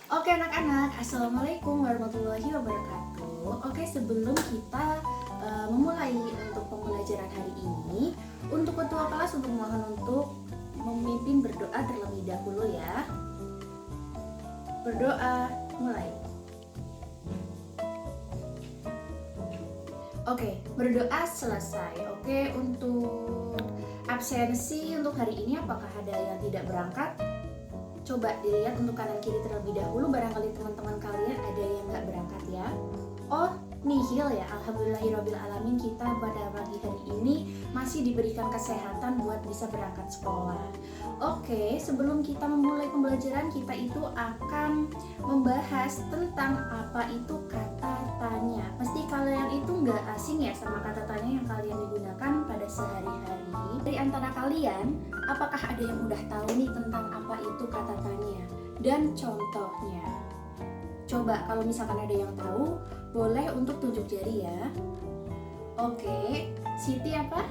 Oke anak-anak, Assalamualaikum warahmatullahi wabarakatuh. Oke, sebelum kita memulai untuk pembelajaran hari ini, untuk ketua kelas untuk mohon untuk memimpin berdoa terlebih dahulu ya. Berdoa, mulai. Oke, berdoa selesai. Oke, untuk absensi untuk hari ini apakah ada yang tidak berangkat? Coba dilihat untuk kanan kiri terlebih dahulu, barangkali teman-teman kalian ada yang nggak berangkat ya. Oh, nihil ya, alhamdulillahirobbilalamin, kita pada pagi hari ini masih diberikan kesehatan buat bisa berangkat sekolah. Oke, sebelum kita memulai pembelajaran, kita itu akan membahas tentang apa itu kata tanya. Pasti kalian itu nggak asing ya sama kata tanya yang kalian digunakan pada sehari-hari. Dari antara kalian, apakah ada yang udah tahu nih tentang apa itu kata tanya dan contohnya? Coba kalau misalkan ada yang tahu, boleh untuk tunjuk jari ya. Oke, Siti apa?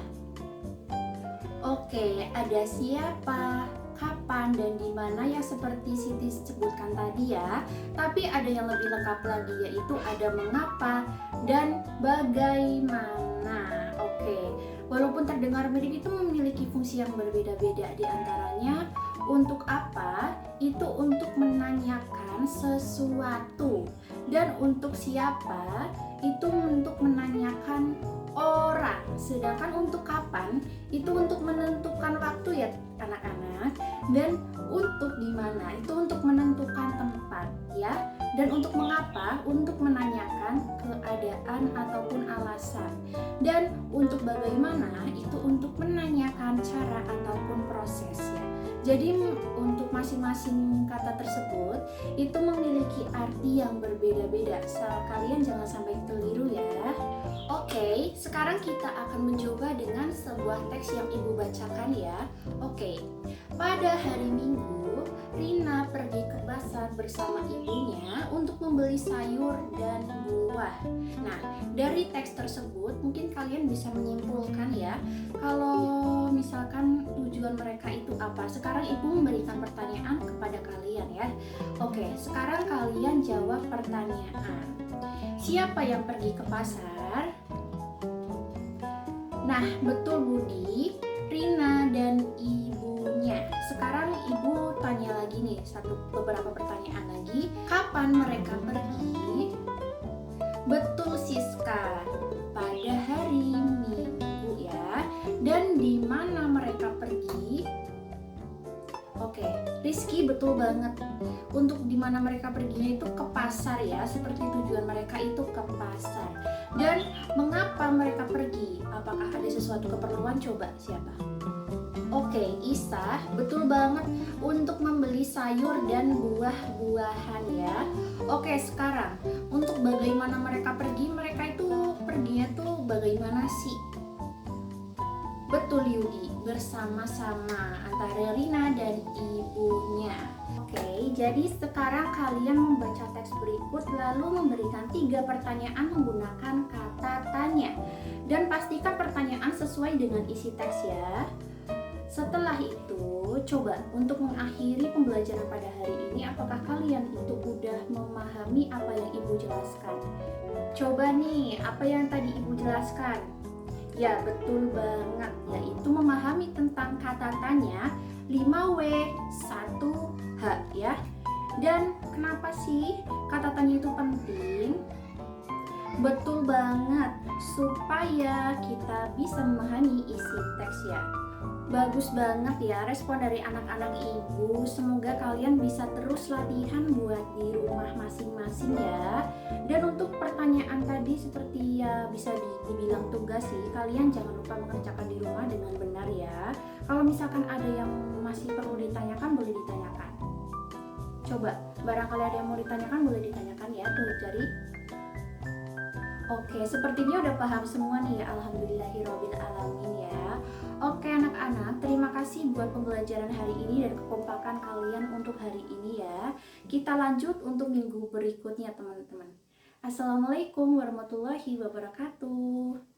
Oke, ada siapa, kapan, dan di mana yang seperti Siti sebutkan tadi ya. Tapi ada yang lebih lengkap lagi, yaitu ada mengapa dan bagaimana. Oke, walaupun terdengar mirip, itu memiliki fungsi yang berbeda-beda. Di antaranya, untuk apa? Itu untuk menanyakan sesuatu. Dan untuk siapa? Itu untuk menanyakan orang. Sedangkan untuk kapan? Itu untuk menentukan waktu ya anak-anak. Dan untuk di mana? Itu untuk menentukan tempat ya. Dan untuk mengapa? Untuk menanyakan keadaan ataupun alasan. Dan untuk bagaimana? Itu untuk menanyakan cara ataupun proses ya. Jadi untuk masing-masing kata tersebut itu memiliki arti yang berbeda-beda. Kalian jangan sampai keliru ya. Oke, sekarang kita akan mencoba dengan sebuah teks yang ibu bacakan ya. Oke, pada hari Minggu, Rina pergi ke pasar bersama ibunya untuk membeli sayur dan buah. Nah, dari teks tersebut mungkin kalian bisa menyimpulkan ya, kalau misalkan tujuan mereka itu apa. Sekarang ibu memberikan pertanyaan kepada kalian ya. Oke, sekarang kalian jawab pertanyaan. Siapa yang pergi ke pasar? Nah, betul Budi, Rina dan ibunya. Sekarang ibu tanya lagi nih, beberapa pertanyaan lagi. Kapan mereka pergi? Betul Siska, pada hari Minggu ya. Dan di mana mereka pergi? Oke, Rizky betul banget. Untuk di mana mereka perginya itu ke pasar ya, seperti tujuan mereka itu ke pasar. Dan mengapa mereka pergi? Apakah ada sesuatu keperluan? Coba siapa? Oke, Isa, betul banget, untuk membeli sayur dan buah-buahan ya. Oke, sekarang untuk bagaimana mereka pergi itu perginya tuh bagaimana sih? Betul Yudi, bersama-sama antara Rina dan ibunya. Oke, jadi sekarang kalian membaca teks berikut lalu memberikan 3 pertanyaan menggunakan kata tanya. Dan pastikan pertanyaan sesuai dengan isi teks ya. Setelah itu, coba untuk mengakhiri pembelajaran pada hari ini, apakah kalian itu udah memahami apa yang ibu jelaskan? Coba nih, apa yang tadi ibu jelaskan? Ya, betul banget, yaitu memahami tentang kata tanya 5W 1H ya. Dan kenapa sih kata tanya itu penting? Betul banget, supaya kita bisa memahami isi teks ya. Bagus banget ya respon dari anak-anak ibu. Semoga kalian bisa terus latihan buat di rumah masing-masing ya. Dan untuk pertanyaan tadi seperti ya bisa dibilang tugas sih, kalian jangan lupa mengerjakan di rumah dengan benar ya. Kalau misalkan ada yang masih perlu ditanyakan, boleh ditanyakan. Coba, barangkali ada yang mau ditanyakan, boleh ditanyakan ya, tunjuk jari. Oke, sepertinya udah paham semua nih ya, alhamdulillahirobbilalamin ya. Oke anak-anak, terima kasih buat pembelajaran hari ini dan kekompakan kalian untuk hari ini ya. Kita lanjut untuk minggu berikutnya teman-teman. Assalamualaikum warahmatullahi wabarakatuh.